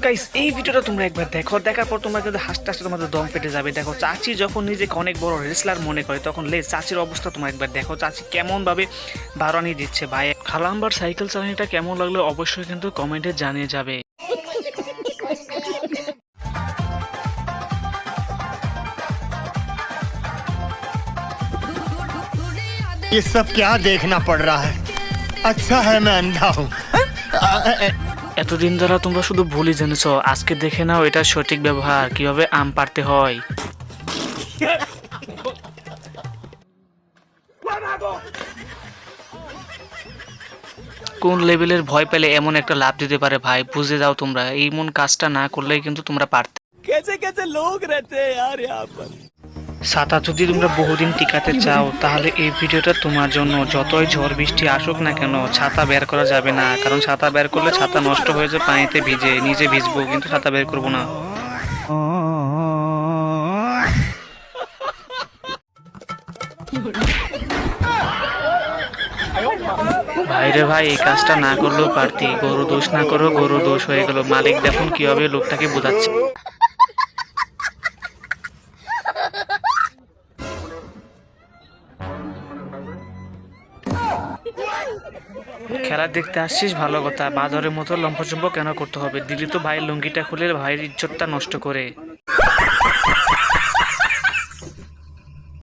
Guys এই ভিডিওটা তোমরা একবার দেখো, দেখার পর তোমরা কিন্তু হাসতে হাসতে তোমাদের দম পেটে যাবে। দেখো চাচি যখন নিজেকে অনেক বড় রেসলার মনে করে তখন চাচির অবস্থা তোমরা একবার দেখো, চাচি কেমন ভাবে বাড়ানি দিচ্ছে। ভাই খালাম্বার সাইকেল চালানিটা কেমন লাগলো অবশ্যই কিন্তু কমেন্টে জানিয়ে যাবে। ये सब क्या देखना पड़ रहा है। अच्छा है मैं अंधा हूँ। এতদিন ধরে তোমরা শুধু ভুলই জেনেছো, আজকে দেখে নাও এটা সঠিক ব্যবহার, কিভাবে আম পাড়তে হয়। কোন লেভেলের ভয় পেলে এমন একটা লাভ দিতে পারে ভাই, বুঝে যাও তোমরা। এইমন কাজটা না করলেই কিন্তু তোমরা পারতে। कैसे कैसे लोग रहते हैं यार यहाँ पर। ছাতা যদি তোমরা বহুদিন টিকাতে চাও তাহলে এই ভিডিওটা তোমার জন্য। যতই ঝড় বৃষ্টি আসুক না কেন ছাতা বের করা যাবে না, কারণ ছাতা বের করলে ছাতা নষ্ট হয়ে যায়, পানিতে ভিজে, নিজে ভিজবো কিন্তু ছাতা বের করবো না। ভাইরে ভাই এই কাজটা না করলেও পারতি। গরু দোষ না করো, গরু দোষ হয়ে গেল। মালিক দেখুন কিভাবে লোকটাকে বোঝাচ্ছে। খেলা দেখতে আসছিস ভালো কথা, বাজারের মতো লম্ফচম্প কেন করতে হবে? দিলি তো ভাইয়ের লুঙ্গিটা খুলে ভাইয়ের ইজ্জতটা নষ্ট করে।